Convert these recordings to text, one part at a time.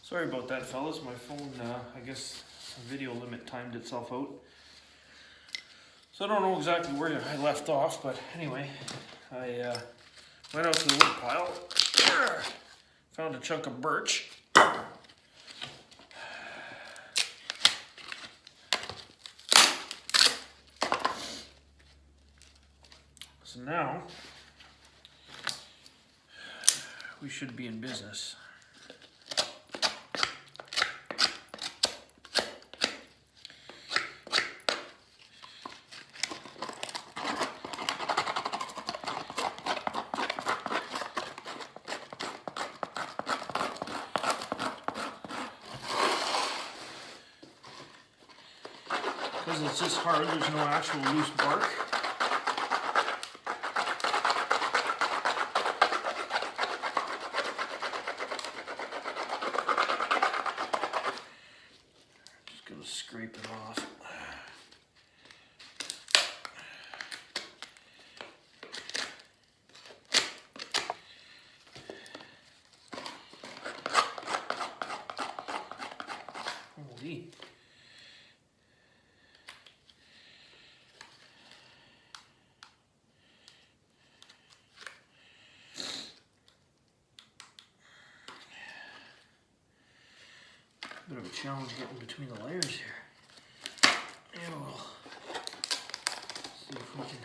Sorry about that, fellas. My phone, I guess, video limit timed itself out. So I don't know exactly where I left off, but anyway, I went out to the wood pile, found a chunk of birch. So now, we should be in business. Because it's just hard, there's no actual loose bark. Just gonna scrape it off. Holy. Bit of a challenge getting between the layers here. And we'll see if we can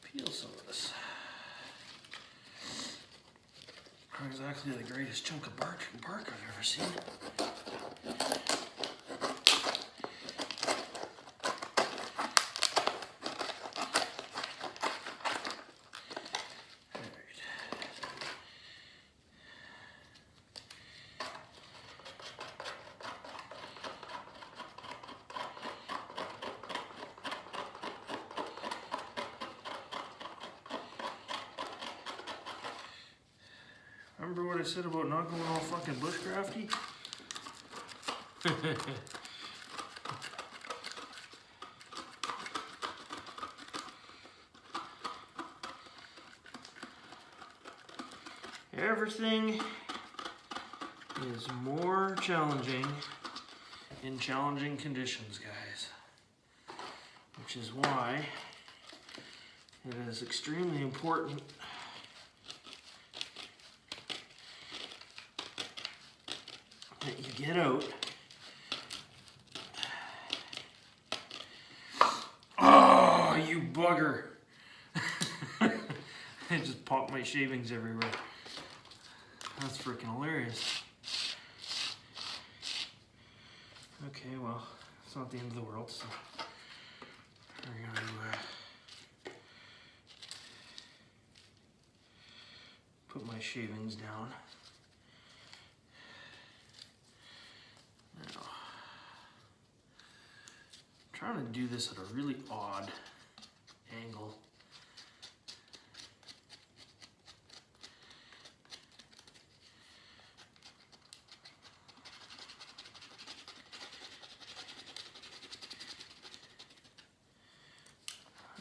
peel some of this. Not exactly the greatest chunk of bark I've ever seen. Remember what I said about not going all fucking bushcrafty? Everything is more challenging in challenging conditions, guys. Which is why it is extremely important that you get out. Oh, you bugger. I just popped my shavings everywhere. That's freaking hilarious. Okay, well, it's not the end of the world, so we're gonna put my shavings down. Now, I'm trying to do this at a really odd angle.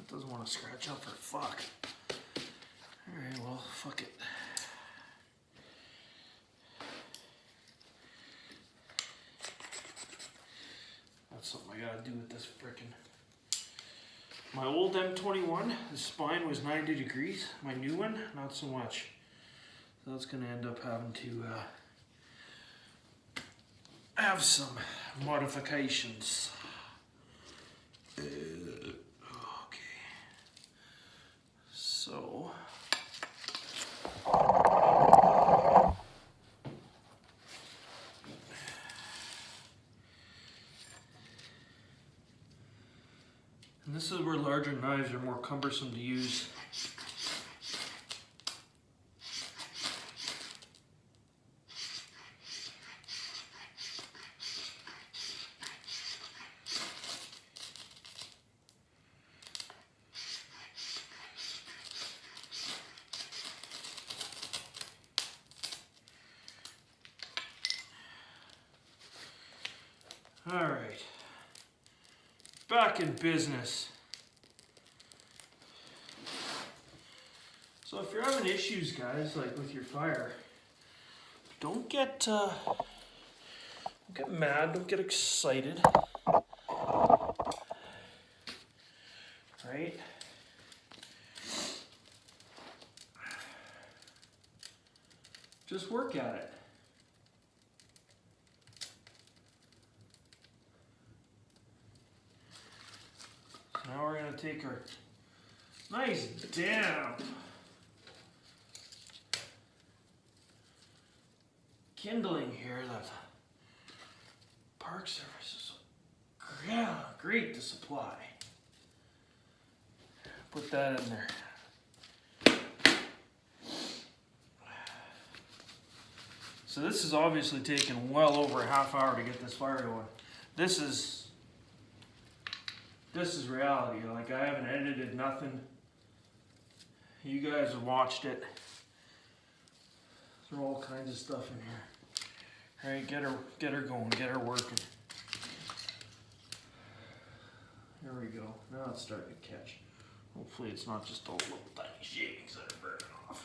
Doesn't want to scratch up for fuck. Alright, well, fuck it. That's something I gotta do with this frickin'. My old M21, the spine was 90 degrees. My new one, not so much. So that's gonna end up having to have some modifications. So, and this is where larger knives are more cumbersome to use. All right, back in business. So if you're having issues, guys, like with your fire, don't get mad, don't get excited. Right? Just work at it. Now we're going to take our nice damp kindling here that Park Service is great to supply. Put that in there. So this has obviously taken well over a half hour to get this fire going. This is reality. Like, I haven't edited nothing. You guys have watched it. There's all kinds of stuff in here. All right, get her going, get her working. There we go. Now it's starting to catch. Hopefully it's not just all little tiny shavings that are burning off.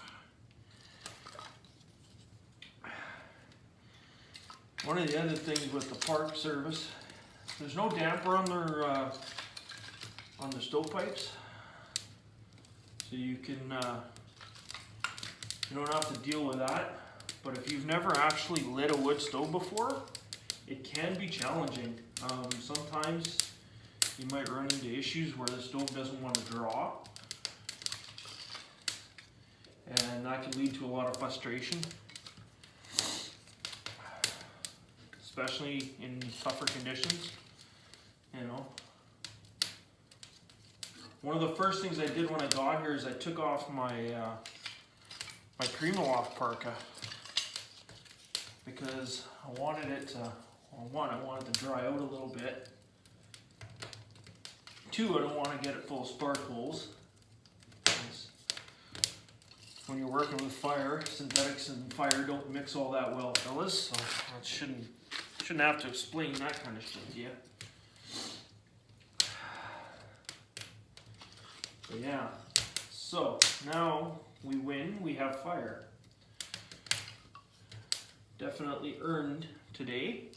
One of the other things with the Park Service, there's no damper on their stovepipes, so you can you don't have to deal with that. But if you've never actually lit a wood stove before, it can be challenging. Sometimes you might run into issues where the stove doesn't want to draw, and that can lead to a lot of frustration, especially in tougher conditions, you know. One of the first things I did when I got here is I took off my my Primaloft parka, because I wanted it to, one, I wanted it to dry out a little bit. Two, I don't want to get it full of spark holes. When you're working with fire, synthetics and fire don't mix all that well, fellas. So I shouldn't have to explain that kind of shit to you. But yeah, so now we win, we have fire. Definitely earned today,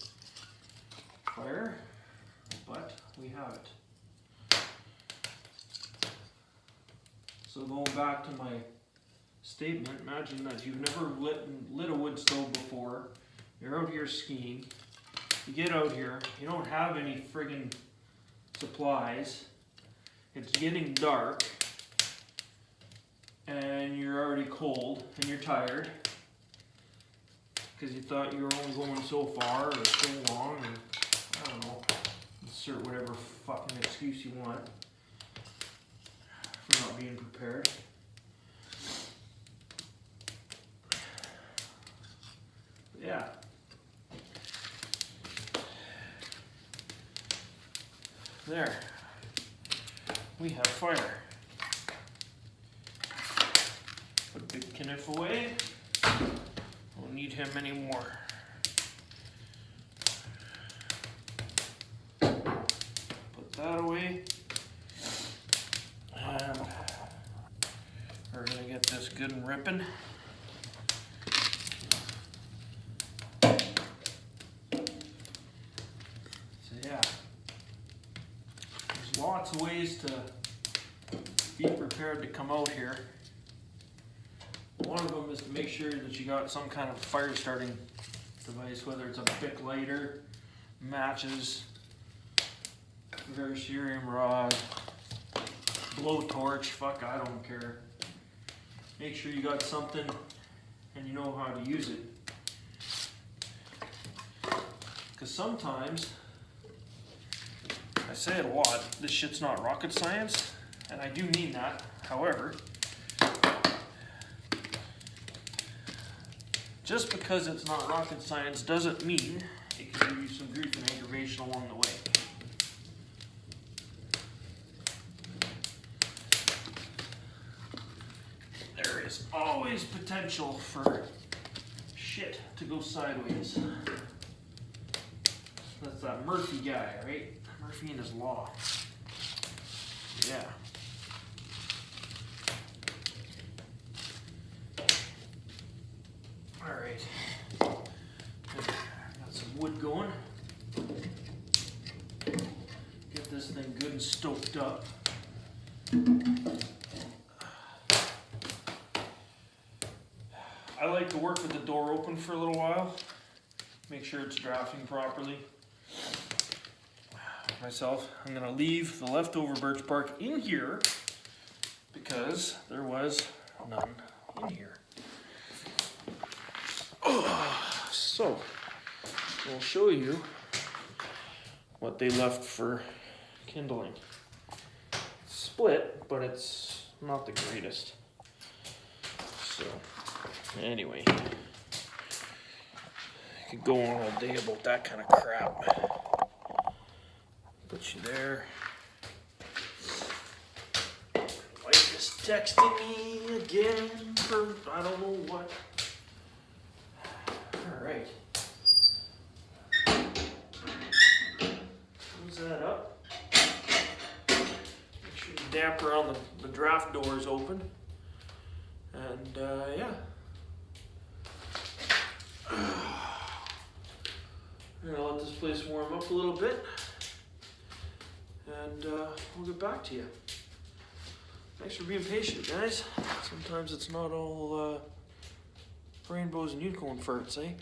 fire, but we have it. So going back to my statement, imagine that you've never lit a wood stove before, you're out here skiing, you get out here, you don't have any friggin' supplies, it's getting dark, and you're already cold, and you're tired, because you thought you were only going so far, or so long, and I don't know, insert whatever fucking excuse you want for not being prepared. But yeah. There. We have fire. Put Big Kniff away. Won't need him anymore. Put that away. And we're gonna get this good and ripping. So yeah. There's lots of ways to be prepared to come out here. One of them is to make sure that you got some kind of fire starting device, whether it's a Bic lighter, matches, Vercerium rod, blowtorch, fuck, I don't care. Make sure you got something and you know how to use it. Because sometimes, I say it a lot, this shit's not rocket science, and I do mean that. However, just because it's not rocket science doesn't mean it can give you some grief and aggravation along the way. There is always potential for shit to go sideways. That's that Murphy guy, right? Murphy and his law. Yeah. All right. stoked up. I like to work with the door open for a little while. Make sure it's drafting properly. Myself, I'm gonna leave the leftover birch bark in here because there was none in here. So, I'll show you what they left for kindling. It's split, but it's not the greatest. So, anyway, I could go on all day about that kind of crap. Put you there. Wife is texting me again for I don't know what. Alright. Close that up. Make sure the damper on the draft door is open. And yeah. I'm gonna let this place warm up a little bit. And we'll get back to you. Thanks for being patient, guys. Sometimes it's not all rainbows and unicorn farts, eh?